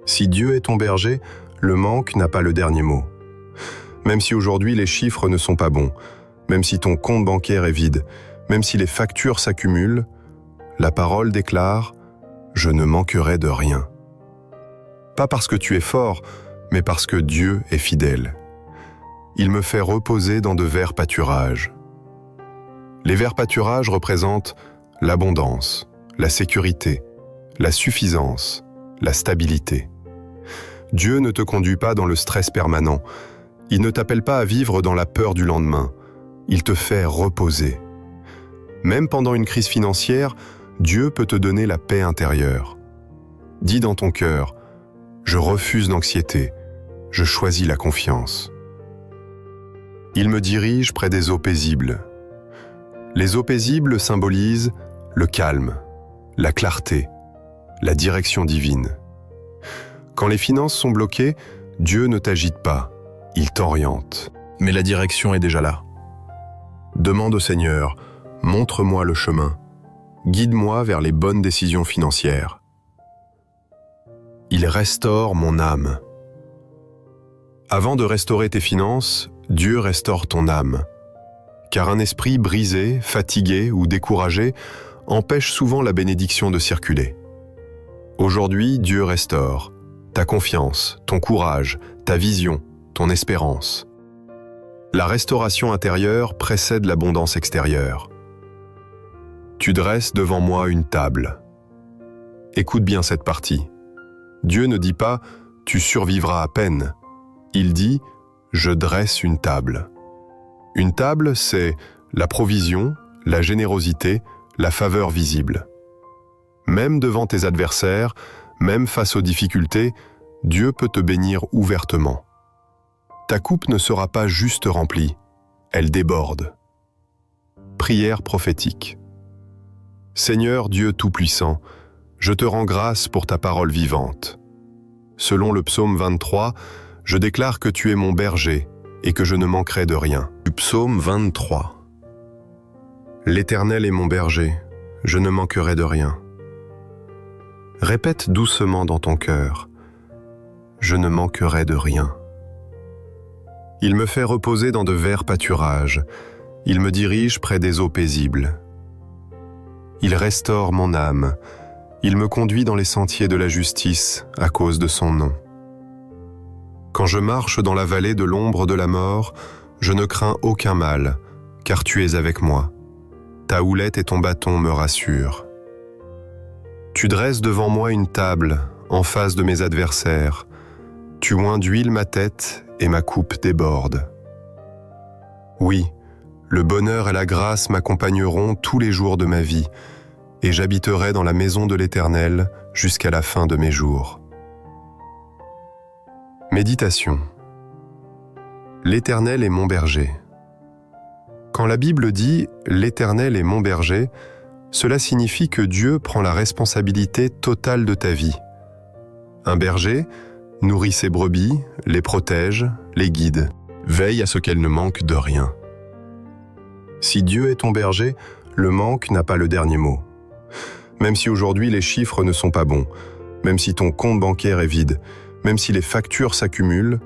Speaker 1: Si Dieu est ton berger, le manque n'a pas le dernier mot. Même si aujourd'hui les chiffres ne sont pas bons, même si ton compte bancaire est vide, même si les factures s'accumulent, la parole déclare « Je ne manquerai de rien ». Pas parce que tu es fort, mais parce que Dieu est fidèle. Il me fait reposer dans de verts pâturages. Les verts pâturages représentent l'abondance, la sécurité, la suffisance, la stabilité. Dieu ne te conduit pas dans le stress permanent. Il ne t'appelle pas à vivre dans la peur du lendemain. Il te fait reposer. Même pendant une crise financière, Dieu peut te donner la paix intérieure. Dis dans ton cœur, « Je refuse l'anxiété, je choisis la confiance ». Il me dirige près des eaux paisibles. Les eaux paisibles symbolisent le calme, la clarté, la direction divine. Quand les finances sont bloquées, Dieu ne t'agite pas, il t'oriente. Mais la direction est déjà là. Demande au Seigneur, montre-moi le chemin, guide-moi vers les bonnes décisions financières. Il restaure mon âme. Avant de restaurer tes finances, Dieu restaure ton âme. car un esprit brisé, fatigué ou découragé empêche souvent la bénédiction de circuler. Aujourd'hui, Dieu restaure ta confiance, ton courage, ta vision, ton espérance. La restauration intérieure précède l'abondance extérieure. Tu dresses devant moi une table. Écoute bien cette partie. Dieu ne dit pas « tu survivras à peine ». Il dit « je dresse une table ». Une table, c'est la provision, la générosité, la faveur visible. Même devant tes adversaires, même face aux difficultés, Dieu peut te bénir ouvertement. Ta coupe ne sera pas juste remplie, elle déborde. Prière prophétique. Seigneur Dieu Tout-Puissant, je te rends grâce pour ta parole vivante. Selon le psaume 23, je déclare que tu es mon berger et que je ne manquerai de rien. Du psaume 23. L'Éternel est mon berger, je ne manquerai de rien. Répète doucement dans ton cœur, je ne manquerai de rien. Il me fait reposer dans de verts pâturages, il me dirige près des eaux paisibles. Il restaure mon âme, il me conduit dans les sentiers de la justice à cause de son nom. Quand je marche dans la vallée de l'ombre de la mort, je ne crains aucun mal, car tu es avec moi. Ta houlette et ton bâton me rassurent. Tu dresses devant moi une table en face de mes adversaires. Tu oins d'huile ma tête et ma coupe déborde. Oui, le bonheur et la grâce m'accompagneront tous les jours de ma vie, et j'habiterai dans la maison de l'Éternel jusqu'à la fin de mes jours. Méditation. L'Éternel est mon berger. Quand la Bible dit « L'Éternel est mon berger », cela signifie que Dieu prend la responsabilité totale de ta vie. Un berger nourrit ses brebis, les protège, les guide, veille à ce qu'elles ne manquent de rien. Si Dieu est ton berger, le manque n'a pas le dernier mot. Même si aujourd'hui les chiffres ne sont pas bons, même si ton compte bancaire est vide, même si les factures s'accumulent,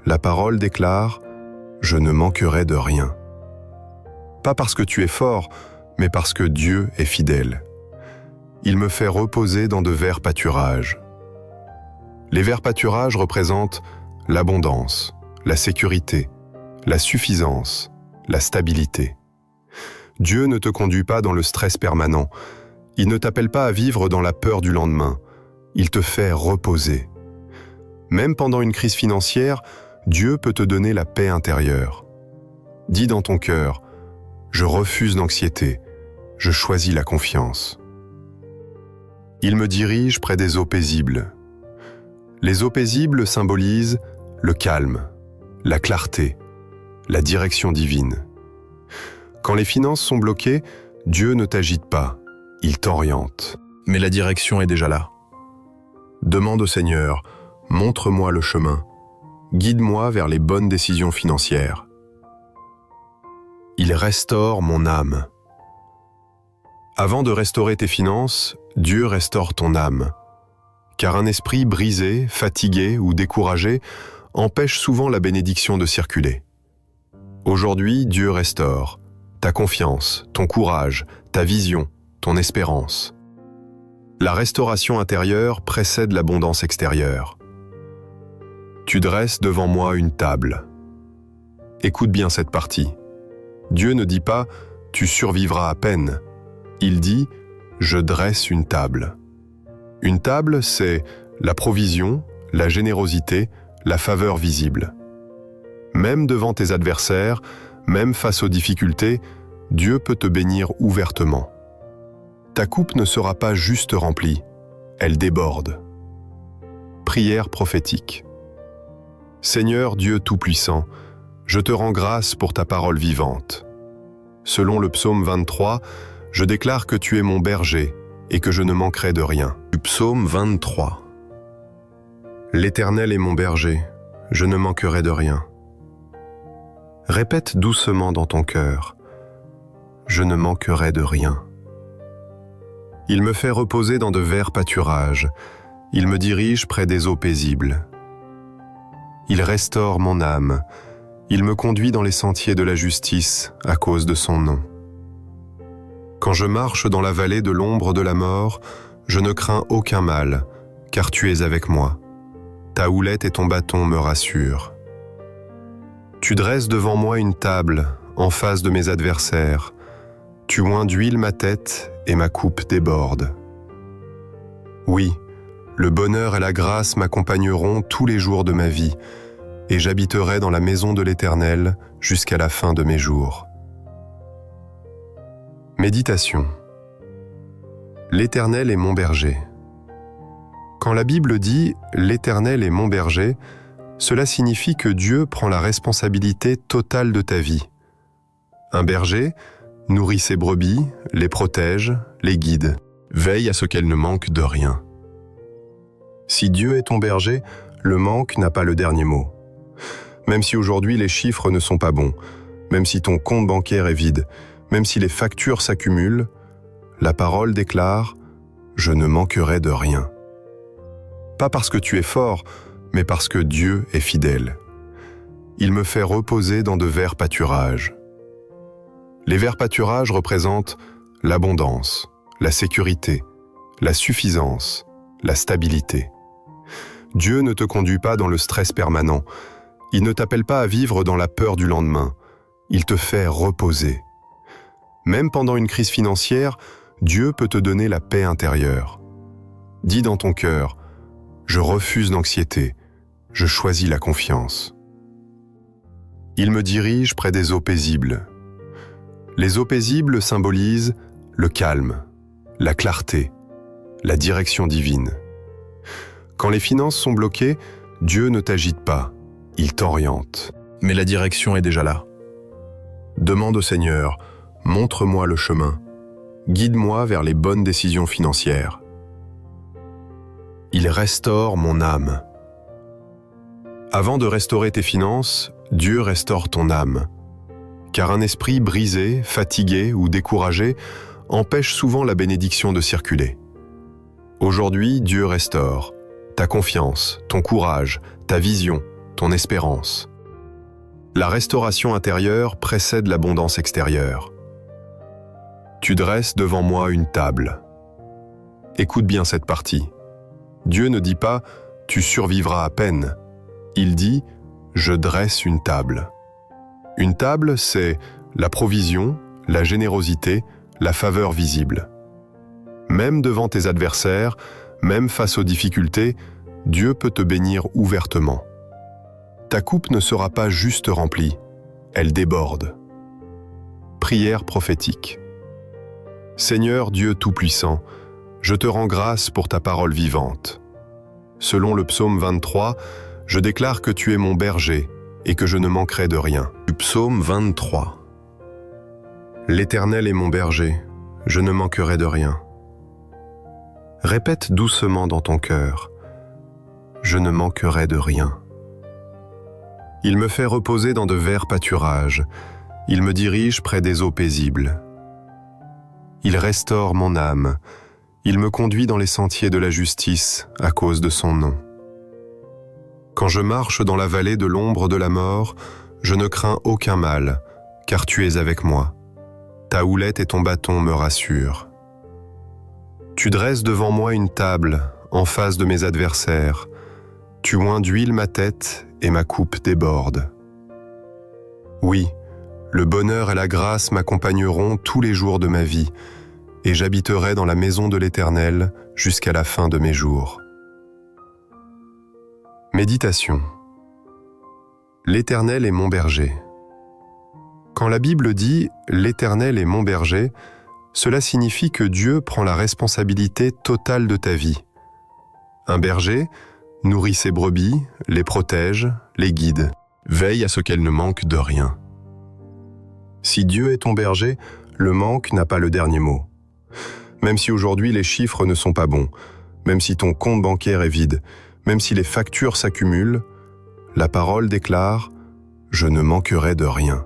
Speaker 1: la parole déclare « Je ne manquerai de rien ». Pas parce que tu es fort, mais parce que Dieu est fidèle. Il me fait reposer dans de verts pâturages. Les verts pâturages représentent l'abondance, la sécurité, la suffisance, la stabilité. Dieu ne te conduit pas dans le stress permanent. Il ne t'appelle pas à vivre dans la peur du lendemain. Il te fait reposer. Même pendant une crise financière, Dieu peut te donner la paix intérieure. Dis dans ton cœur, « Je refuse l'anxiété, je choisis la confiance. » Il me dirige près des eaux paisibles. Les eaux paisibles symbolisent le calme, la clarté, la direction divine. Quand les finances sont bloquées, Dieu ne t'agite pas, il t'oriente. Mais la direction est déjà là. Demande au Seigneur, montre-moi le chemin, guide-moi vers les bonnes décisions financières. Il restaure mon âme. Avant de restaurer tes finances, Dieu restaure ton âme. Car un esprit brisé, fatigué ou découragé empêche souvent la bénédiction de circuler. Aujourd'hui, Dieu restaure ta confiance, ton courage, ta vision, ton espérance. La restauration intérieure précède l'abondance extérieure. Tu dresses devant moi une table. Écoute bien cette partie. Dieu ne dit pas « tu survivras à peine ». Il dit « je dresse une table ». Une table, c'est la provision, la générosité, la faveur visible. Même devant tes adversaires, même face aux difficultés, Dieu peut te bénir ouvertement. Ta coupe ne sera pas juste remplie, elle déborde. Prière prophétique. Seigneur Dieu Tout-Puissant, je te rends grâce pour ta parole vivante. Selon le psaume 23, je déclare que tu es mon berger et que je ne manquerai de rien. Du psaume 23. L'Éternel est mon berger, je ne manquerai de rien. Répète doucement dans ton cœur, je ne manquerai de rien. Il me fait reposer dans de verts pâturages, il me dirige près des eaux paisibles. Il restaure mon âme, Il me conduit dans les sentiers de la justice à cause de son nom. Quand je marche dans la vallée de l'ombre de la mort, je ne crains aucun mal, car tu es avec moi. Ta houlette et ton bâton me rassurent. Tu dresses devant moi une table en face de mes adversaires. Tu oins d'huile ma tête et ma coupe déborde. Oui, le bonheur et la grâce m'accompagneront tous les jours de ma vie, et j'habiterai dans la maison de l'Éternel jusqu'à la fin de mes jours. Méditation. L'Éternel est mon berger. Quand la Bible dit « L'Éternel est mon berger », cela signifie que Dieu prend la responsabilité totale de ta vie. Un berger nourrit ses brebis, les protège, les guide, veille à ce qu'elles ne manquent de rien. Si Dieu est ton berger, le manque n'a pas le dernier mot. Même si aujourd'hui les chiffres ne sont pas bons, même si ton compte bancaire est vide, même si les factures s'accumulent, la parole déclare « Je ne manquerai de rien ». Pas parce que tu es fort, mais parce que Dieu est fidèle. Il me fait reposer dans de verts pâturages. Les verts pâturages représentent l'abondance, la sécurité, la suffisance, la stabilité. Dieu ne te conduit pas dans le stress permanent. Il ne t'appelle pas à vivre dans la peur du lendemain. Il te fait reposer. Même pendant une crise financière, Dieu peut te donner la paix intérieure. Dis dans ton cœur, « Je refuse l'anxiété, je choisis la confiance. » Il me dirige près des eaux paisibles. Les eaux paisibles symbolisent le calme, la clarté, la direction divine. Quand les finances sont bloquées, Dieu ne t'agite pas, il t'oriente. Mais la direction est déjà là. Demande au Seigneur, montre-moi le chemin, guide-moi vers les bonnes décisions financières. Il restaure mon âme. Avant de restaurer tes finances, Dieu restaure ton âme. Car un esprit brisé, fatigué ou découragé empêche souvent la bénédiction de circuler. Aujourd'hui, Dieu restaure ta confiance, ton courage, ta vision, ton espérance. La restauration intérieure précède l'abondance extérieure. Tu dresses devant moi une table. Écoute bien cette partie. Dieu ne dit pas « tu survivras à peine ». Il dit « je dresse une table ». Une table, c'est la provision, la générosité, la faveur visible. Même devant tes adversaires, même face aux difficultés, Dieu peut te bénir ouvertement. Ta coupe ne sera pas juste remplie, elle déborde. Prière prophétique. Seigneur Dieu Tout-Puissant, je te rends grâce pour ta parole vivante. Selon le psaume 23, je déclare que tu es mon berger et que je ne manquerai de rien. Du psaume 23. L'Éternel est mon berger, je ne manquerai de rien. Répète doucement dans ton cœur, je ne manquerai de rien. Il me fait reposer dans de verts pâturages, il me dirige près des eaux paisibles. Il restaure mon âme, il me conduit dans les sentiers de la justice à cause de son nom. Quand je marche dans la vallée de l'ombre de la mort, je ne crains aucun mal, car tu es avec moi. Ta houlette et ton bâton me rassurent. Tu dresses devant moi une table en face de mes adversaires. Tu oins d'huile ma tête et ma coupe déborde. Oui, le bonheur et la grâce m'accompagneront tous les jours de ma vie, et j'habiterai dans la maison de l'Éternel jusqu'à la fin de mes jours. Méditation. L'Éternel est mon berger. Quand la Bible dit « L'Éternel est mon berger », cela signifie que Dieu prend la responsabilité totale de ta vie. Un berger nourrit ses brebis, les protège, les guide, veille à ce qu'elles ne manquent de rien. Si Dieu est ton berger, le manque n'a pas le dernier mot. Même si aujourd'hui les chiffres ne sont pas bons, même si ton compte bancaire est vide, même si les factures s'accumulent, la parole déclare « Je ne manquerai de rien ».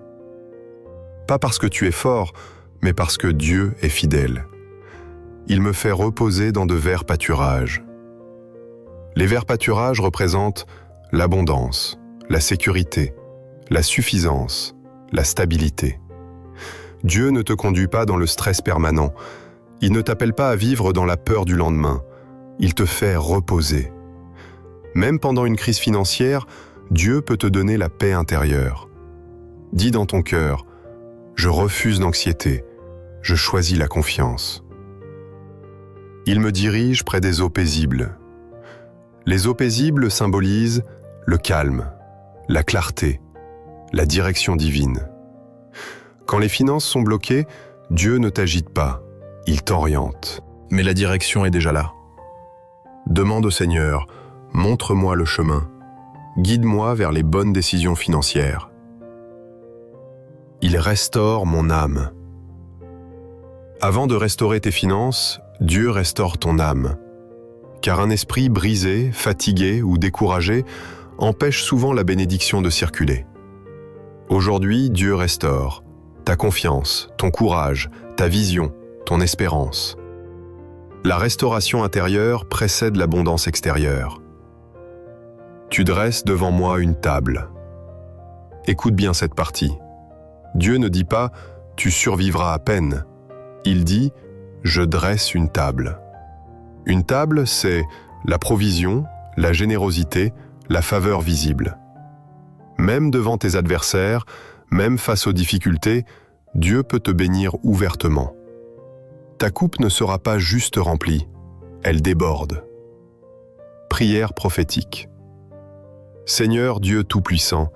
Speaker 1: Pas parce que tu es fort, mais parce que Dieu est fidèle. Il me fait reposer dans de verts pâturages. Les verts pâturages représentent l'abondance, la sécurité, la suffisance, la stabilité. Dieu ne te conduit pas dans le stress permanent. Il ne t'appelle pas à vivre dans la peur du lendemain. Il te fait reposer. Même pendant une crise financière, Dieu peut te donner la paix intérieure. Dis dans ton cœur, « Je refuse l'anxiété, je choisis la confiance. » Il me dirige près des eaux paisibles. Les eaux paisibles symbolisent le calme, la clarté, la direction divine. Quand les finances sont bloquées, Dieu ne t'agite pas, il t'oriente. Mais la direction est déjà là. Demande au Seigneur, montre-moi le chemin, guide-moi vers les bonnes décisions financières. Il restaure mon âme. Avant de restaurer tes finances, Dieu restaure ton âme. Car un esprit brisé, fatigué ou découragé empêche souvent la bénédiction de circuler. Aujourd'hui, Dieu restaure ta confiance, ton courage, ta vision, ton espérance. La restauration intérieure précède l'abondance extérieure. Tu dresses devant moi une table. Écoute bien cette partie. Dieu ne dit pas « tu survivras à peine ». Il dit « je dresse une table ». Une table, c'est la provision, la générosité, la faveur visible. Même devant tes adversaires, même face aux difficultés, Dieu peut te bénir ouvertement. Ta coupe ne sera pas juste remplie, elle déborde. Prière prophétique. Seigneur Dieu Tout-Puissant,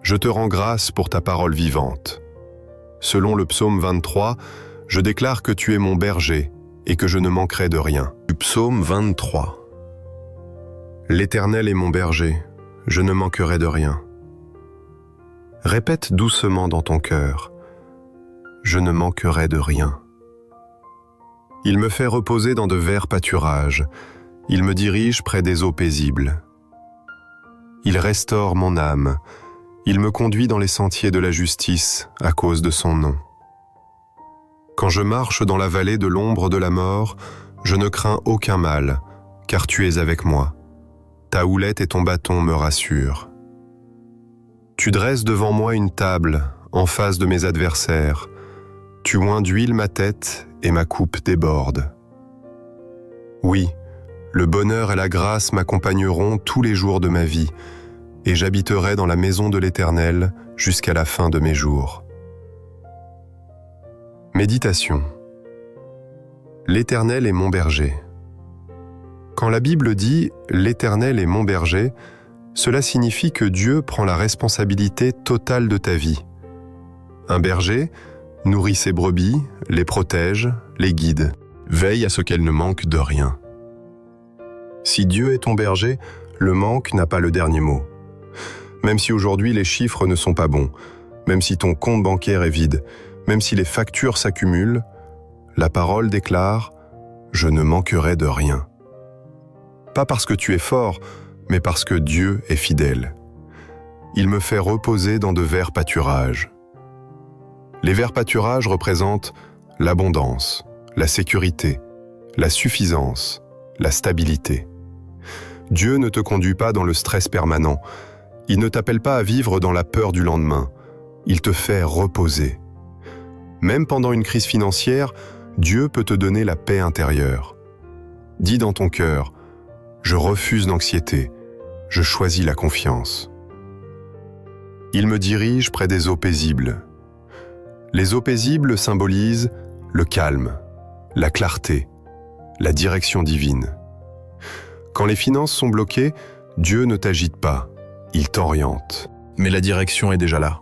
Speaker 1: je te rends grâce pour ta parole vivante. Selon le psaume 23, je déclare que tu es mon berger et que je ne manquerai de rien. Du psaume 23. L'Éternel est mon berger, je ne manquerai de rien. Répète doucement dans ton cœur, je ne manquerai de rien. Il me fait reposer dans de verts pâturages, il me dirige près des eaux paisibles. Il restaure mon âme, il me conduit dans les sentiers de la justice à cause de son nom. Quand je marche dans la vallée de l'ombre de la mort, je ne crains aucun mal, car tu es avec moi. Ta houlette et ton bâton me rassurent. Tu dresses devant moi une table, en face de mes adversaires. Tu oins d'huile ma tête et ma coupe déborde. Oui, le bonheur et la grâce m'accompagneront tous les jours de ma vie, et j'habiterai dans la maison de l'Éternel jusqu'à la fin de mes jours. Méditation. L'Éternel est mon berger. Quand la Bible dit « L'Éternel est mon berger », cela signifie que Dieu prend la responsabilité totale de ta vie. Un berger nourrit ses brebis, les protège, les guide, veille à ce qu'elles ne manquent de rien. Si Dieu est ton berger, le manque n'a pas le dernier mot. Même si aujourd'hui les chiffres ne sont pas bons, même si ton compte bancaire est vide, même si les factures s'accumulent, la parole déclare « Je ne manquerai de rien ». Pas parce que tu es fort, mais parce que Dieu est fidèle. Il me fait reposer dans de verts pâturages. Les verts pâturages représentent l'abondance, la sécurité, la suffisance, la stabilité. Dieu ne te conduit pas dans le stress permanent. Il ne t'appelle pas à vivre dans la peur du lendemain. Il te fait reposer. Même pendant une crise financière, Dieu peut te donner la paix intérieure. Dis dans ton cœur, « Je refuse l'anxiété, je choisis la confiance. » Il me dirige près des eaux paisibles. Les eaux paisibles symbolisent le calme, la clarté, la direction divine. Quand les finances sont bloquées, Dieu ne t'agite pas, il t'oriente. Mais la direction est déjà là.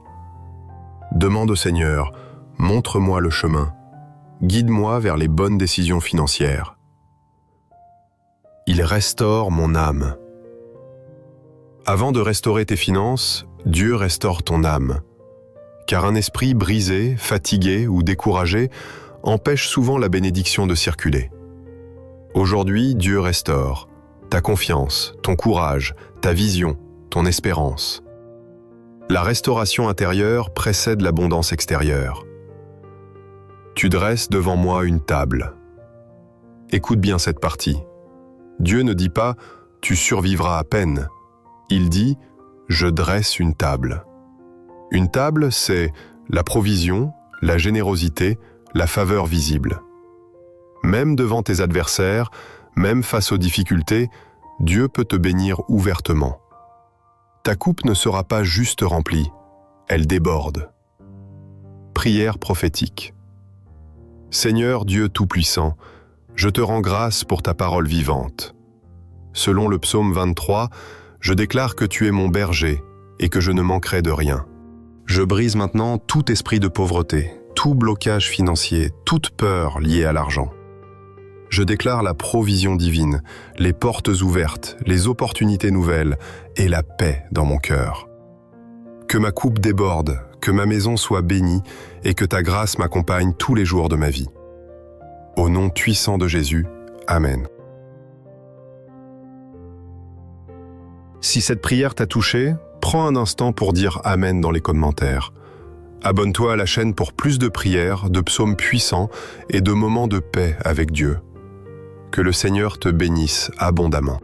Speaker 1: Demande au Seigneur, montre-moi le chemin, guide-moi vers les bonnes décisions financières. Il restaure mon âme. Avant de restaurer tes finances, Dieu restaure ton âme. Car un esprit brisé, fatigué ou découragé empêche souvent la bénédiction de circuler. Aujourd'hui, Dieu restaure ta confiance, ton courage, ta vision, ton espérance. La restauration intérieure précède l'abondance extérieure. Tu dresses devant moi une table. Écoute bien cette partie. Dieu ne dit pas « tu survivras à peine ». Il dit « je dresse une table ». Une table, c'est la provision, la générosité, la faveur visible. Même devant tes adversaires, même face aux difficultés, Dieu peut te bénir ouvertement. Ta coupe ne sera pas juste remplie, elle déborde. Prière prophétique. Seigneur Dieu Tout-Puissant, je te rends grâce pour ta parole vivante. Selon le psaume 23, je déclare que tu es mon berger et que je ne manquerai de rien. Je brise maintenant tout esprit de pauvreté, tout blocage financier, toute peur liée à l'argent. Je déclare la provision divine, les portes ouvertes, les opportunités nouvelles et la paix dans mon cœur. Que ma coupe déborde, que ma maison soit bénie et que ta grâce m'accompagne tous les jours de ma vie. Au nom puissant de Jésus, Amen. Si cette prière t'a touché, prends un instant pour dire Amen dans les commentaires. Abonne-toi à la chaîne pour plus de prières, de psaumes puissants et de moments de paix avec Dieu. Que le Seigneur te bénisse abondamment.